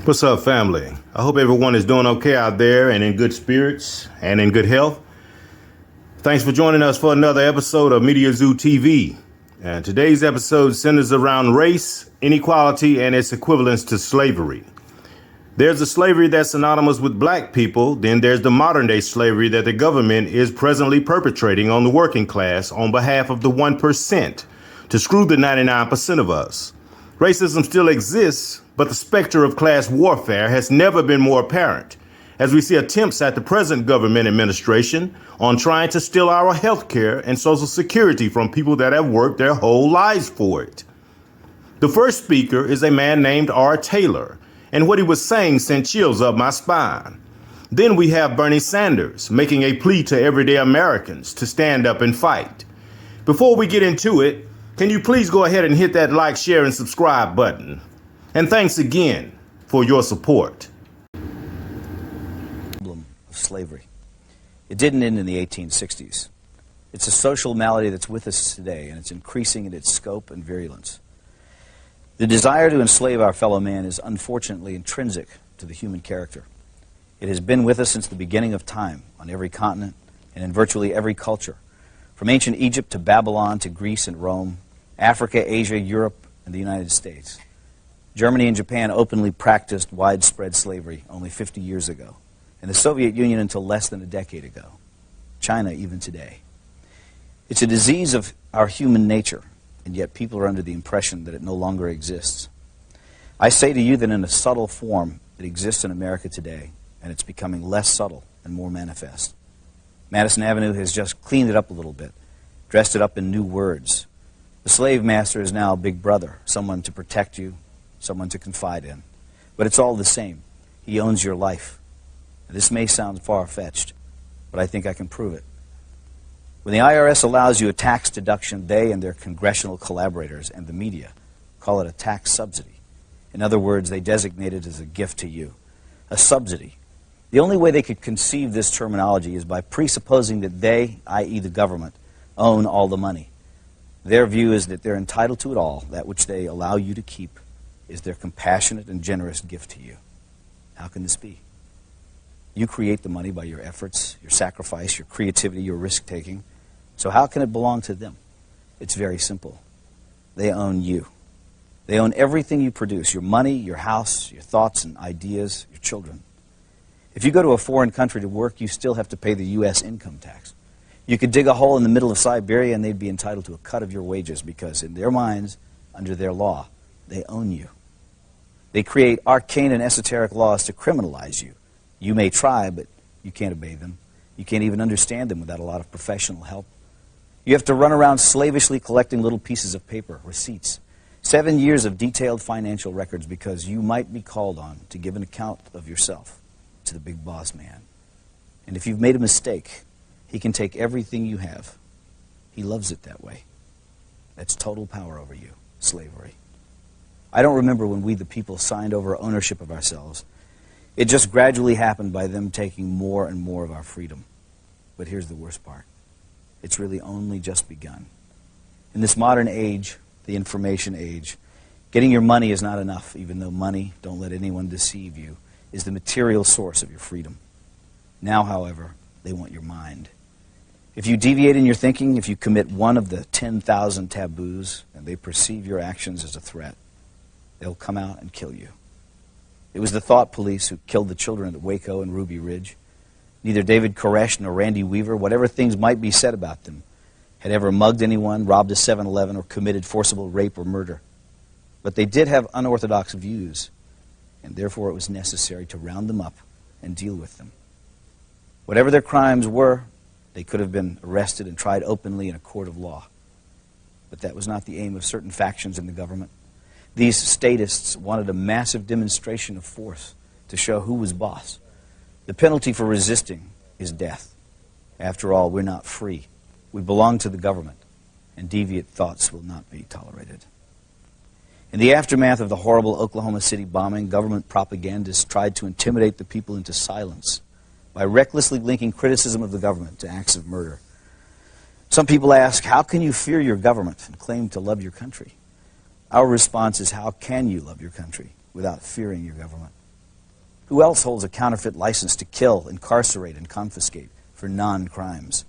What's up, family? I hope everyone is doing okay out there and in good spirits and in good health. Thanks for joining us for another episode of Mediazewtv. And today's episode centers around race, inequality, and its equivalence to slavery. There's a slavery that's synonymous with black people. Then there's the modern day slavery that the government is presently perpetrating on the working class on behalf of the 1% to screw the 99% of us. Racism still exists, but the specter of class warfare has never been more apparent, as we see attempts at the present government administration on trying to steal our health care and Social Security from people that have worked their whole lives for it. The first speaker is a man named R. Taylor, and what he was saying sent chills up my spine. Then we have Bernie Sanders making a plea to everyday Americans to stand up and fight. Before we get into it, can you please go ahead and hit that like, share, and subscribe button? And thanks again for your support. Problem of slavery. It didn't end in the 1860s. It's a social malady that's with us today, and it's increasing in its scope and virulence. The desire to enslave our fellow man is unfortunately intrinsic to the human character. It has been with us since the beginning of time, on every continent and in virtually every culture, from ancient Egypt to Babylon to Greece and Rome, Africa, Asia, Europe, and the United States. Germany and Japan openly practiced widespread slavery only 50 years ago, and the Soviet Union until less than a decade ago. China even today. It's a disease of our human nature, and yet people are under the impression that it no longer exists. I say to you that in a subtle form it exists in America today, and it's becoming less subtle and more manifest. Madison Avenue has just cleaned it up a little bit, dressed it up in new words. The slave master is now Big Brother, someone to protect you, someone to confide in. But it's all the same. He owns your life. Now, this may sound far-fetched, but I think I can prove it. When the IRS allows you a tax deduction, they and their congressional collaborators and the media call it a tax subsidy. In other words, they designate it as a gift to you, a subsidy. The only way they could conceive this terminology is by presupposing that they, i.e. the government, own all the money. Their view is that they're entitled to it all. That which they allow you to keep is their compassionate and generous gift to you. How can this be? You create the money by your efforts, your sacrifice, your creativity, your risk-taking. So how can it belong to them? It's very simple. They own you. They own everything you produce, your money, your house, your thoughts and ideas, your children. If you go to a foreign country to work, you still have to pay the U.S. income tax. You could dig a hole in the middle of Siberia and they'd be entitled to a cut of your wages because in their minds, under their law, they own you. They create arcane and esoteric laws to criminalize you. You may try, but you can't obey them. You can't even understand them without a lot of professional help. You have to run around slavishly collecting little pieces of paper, receipts, 7 years of detailed financial records because you might be called on to give an account of yourself to the big boss man. And if you've made a mistake, he can take everything you have. He loves it that way. That's total power over you, slavery. I don't remember when we, the people, signed over ownership of ourselves. It just gradually happened by them taking more and more of our freedom. But here's the worst part. It's really only just begun. In this modern age, the information age, getting your money is not enough, even though money, don't let anyone deceive you, is the material source of your freedom. Now, however, they want your mind. If you deviate in your thinking, if you commit one of the 10,000 taboos, and they perceive your actions as a threat, they'll come out and kill you. It was the thought police who killed the children at Waco and Ruby Ridge. Neither David Koresh nor Randy Weaver, whatever things might be said about them, had ever mugged anyone, robbed a 7-Eleven, or committed forcible rape or murder. But they did have unorthodox views, and therefore it was necessary to round them up and deal with them. Whatever their crimes were, they could have been arrested and tried openly in a court of law. But that was not the aim of certain factions in the government. These statists wanted a massive demonstration of force to show who was boss. The penalty for resisting is death. After all, we're not free. We belong to the government, and deviant thoughts will not be tolerated. In the aftermath of the horrible Oklahoma City bombing, government propagandists tried to intimidate the people into silence by recklessly linking criticism of the government to acts of murder. Some people ask, how can you fear your government and claim to love your country? Our response is, how can you love your country without fearing your government? Who else holds a counterfeit license to kill, incarcerate, and confiscate for non-crimes?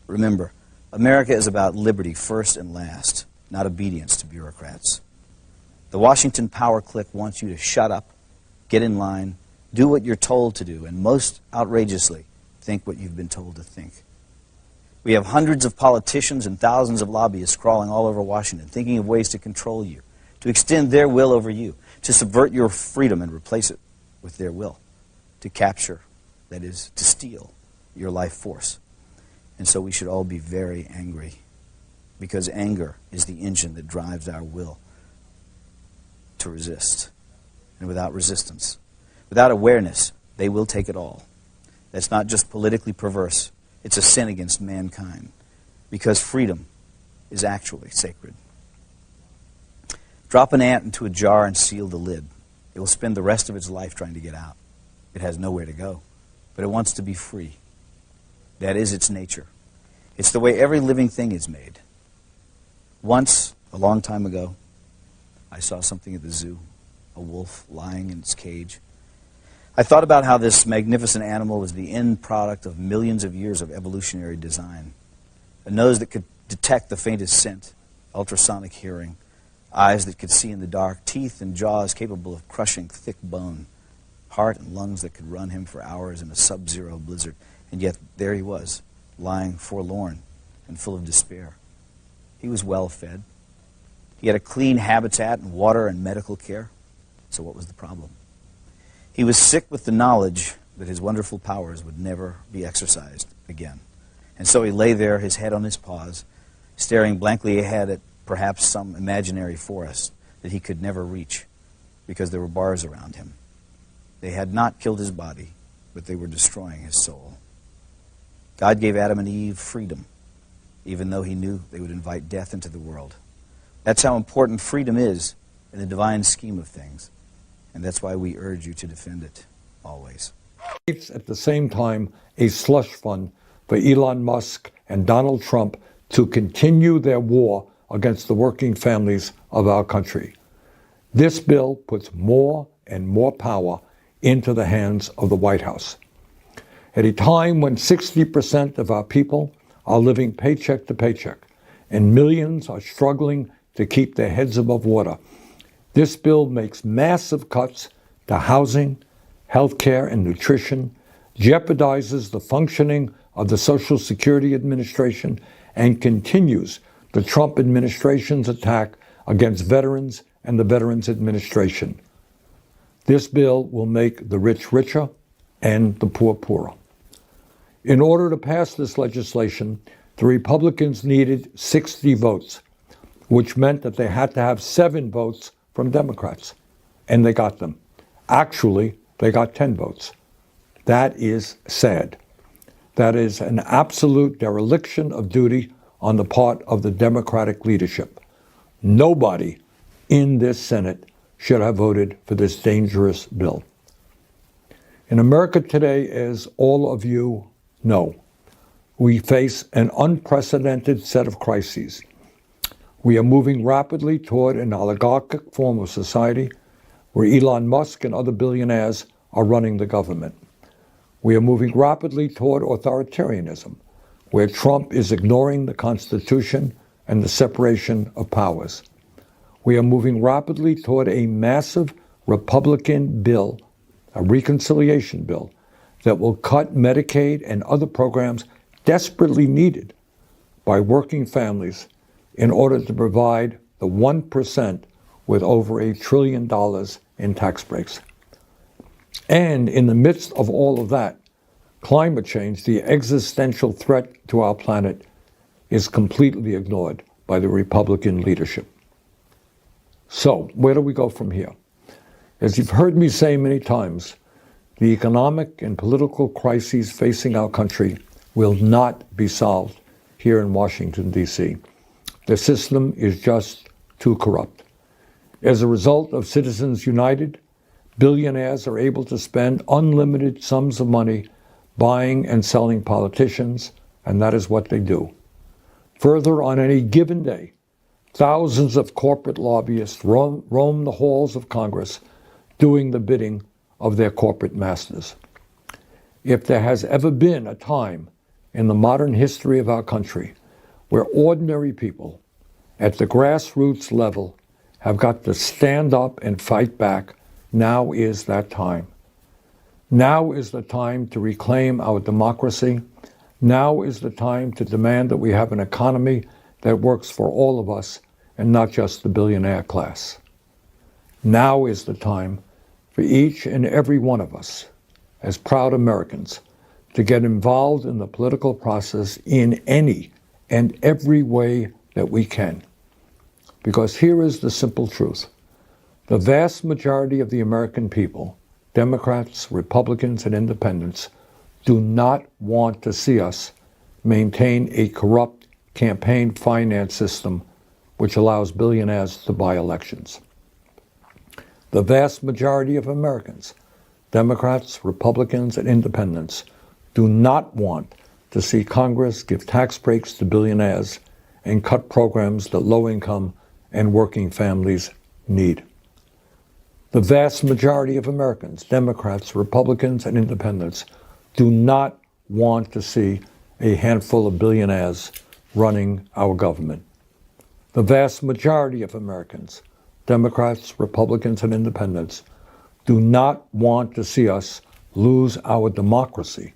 Remember, America is about liberty first and last, not obedience to bureaucrats. The Washington power clique wants you to shut up, get in line, do what you're told to do, and most outrageously, think what you've been told to think. We have hundreds of politicians and thousands of lobbyists crawling all over Washington, thinking of ways to control you, to extend their will over you, to subvert your freedom and replace it with their will, to capture, that is, to steal your life force. And so we should all be very angry, because anger is the engine that drives our will to resist. And without resistance, without awareness, they will take it all. That's not just politically perverse, it's a sin against mankind, because freedom is actually sacred. Drop an ant into a jar and seal the lid. It will spend the rest of its life trying to get out. It has nowhere to go, but it wants to be free. That is its nature. It's the way every living thing is made. Once, a long time ago, I saw something at the zoo, a wolf lying in its cage. I thought about how this magnificent animal was the end product of millions of years of evolutionary design. A nose that could detect the faintest scent, ultrasonic hearing, eyes that could see in the dark, teeth and jaws capable of crushing thick bone, heart and lungs that could run him for hours in a sub-zero blizzard. And yet there he was, lying forlorn and full of despair. He was well fed. He had a clean habitat and water and medical care. So what was the problem? He was sick with the knowledge that his wonderful powers would never be exercised again. And so he lay there, his head on his paws, staring blankly ahead at perhaps some imaginary forest that he could never reach because there were bars around him. They had not killed his body, but they were destroying his soul. God gave Adam and Eve freedom, even though he knew they would invite death into the world. That's how important freedom is in the divine scheme of things. And that's why we urge you to defend it, always. It's at the same time a slush fund for Elon Musk and Donald Trump to continue their war against the working families of our country. This bill puts more and more power into the hands of the White House. At a time when 60% of our people are living paycheck to paycheck and millions are struggling to keep their heads above water, this bill makes massive cuts to housing, health care, and nutrition, jeopardizes the functioning of the Social Security Administration, and continues the Trump administration's attack against veterans and the Veterans Administration. This bill will make the rich richer and the poor poorer. In order to pass this legislation, the Republicans needed 60 votes, which meant that they had to have 7 votes from Democrats, and they got them. Actually, they got 10 votes. That is sad. That is an absolute dereliction of duty on the part of the Democratic leadership. Nobody in this Senate should have voted for this dangerous bill. In America today, as all of you know, we face an unprecedented set of crises. We are moving rapidly toward an oligarchic form of society where Elon Musk and other billionaires are running the government. We are moving rapidly toward authoritarianism, where Trump is ignoring the Constitution and the separation of powers. We are moving rapidly toward a massive Republican bill, a reconciliation bill, that will cut Medicaid and other programs desperately needed by working families in order to provide the 1% with over $1 trillion in tax breaks. And in the midst of all of that, climate change, the existential threat to our planet, is completely ignored by the Republican leadership. So, where do we go from here? As you've heard me say many times, the economic and political crises facing our country will not be solved here in Washington, D.C. The system is just too corrupt. As a result of Citizens United, billionaires are able to spend unlimited sums of money buying and selling politicians, and that is what they do. Further, on any given day, thousands of corporate lobbyists roam the halls of Congress doing the bidding of their corporate masters. If there has ever been a time in the modern history of our country where ordinary people at the grassroots level have got to stand up and fight back, now is that time. Now is the time to reclaim our democracy. Now is the time to demand that we have an economy that works for all of us and not just the billionaire class. Now is the time for each and every one of us, as proud Americans, to get involved in the political process in any and every way that we can. Because here is the simple truth. The vast majority of the American people, Democrats, Republicans, and independents, do not want to see us maintain a corrupt campaign finance system which allows billionaires to buy elections. The vast majority of Americans, Democrats, Republicans, and independents, do not want to see Congress give tax breaks to billionaires and cut programs that low-income and working families need. The vast majority of Americans, Democrats, Republicans, and independents, do not want to see a handful of billionaires running our government. The vast majority of Americans, Democrats, Republicans, and independents, do not want to see us lose our democracy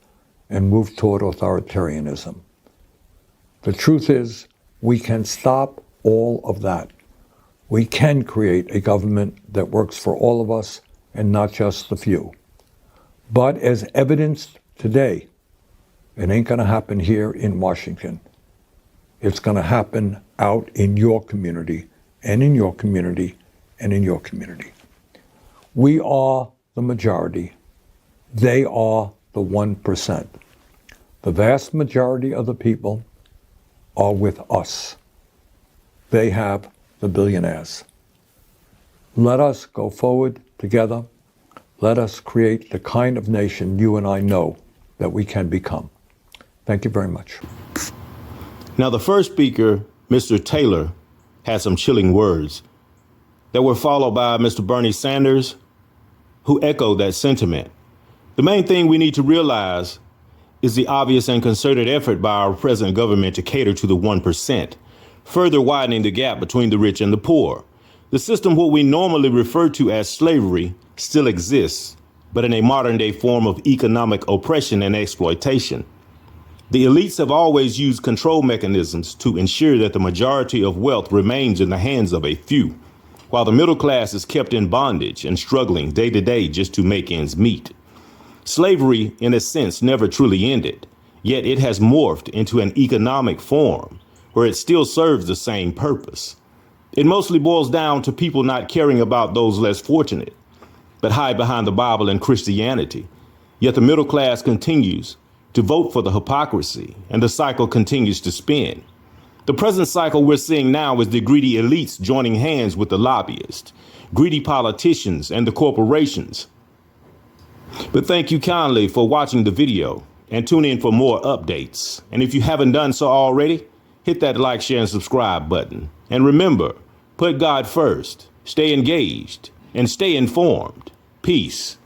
and move toward authoritarianism. The truth is, we can stop all of that. We can create a government that works for all of us and not just the few. But as evidenced today, it ain't going to happen here in Washington. It's going to happen out in your community, and in your community, and in your community. We are the majority. They are the 1%. The vast majority of the people are with us. They have the billionaires. Let us go forward together. Let us create the kind of nation you and I know that we can become. Thank you very much. Now, the first speaker, Mr. Taylor, had some chilling words that were followed by Mr. Bernie Sanders, who echoed that sentiment. The main thing we need to realize is the obvious and concerted effort by our present government to cater to the 1%, further widening the gap between the rich and the poor. The system, what we normally refer to as slavery, still exists, but in a modern day form of economic oppression and exploitation. The elites have always used control mechanisms to ensure that the majority of wealth remains in the hands of a few, while the middle class is kept in bondage and struggling day to day just to make ends meet. Slavery, in a sense, never truly ended, yet it has morphed into an economic form where it still serves the same purpose. It mostly boils down to people not caring about those less fortunate, but hide behind the Bible and Christianity. Yet the middle class continues to vote for the hypocrisy, and the cycle continues to spin. The present cycle we're seeing now is the greedy elites joining hands with the lobbyists, greedy politicians, and the corporations. But thank you kindly for watching the video, and tune in for more updates. And if you haven't done so already, hit that like, share, and subscribe button. And remember, put God first, stay engaged, and stay informed. Peace.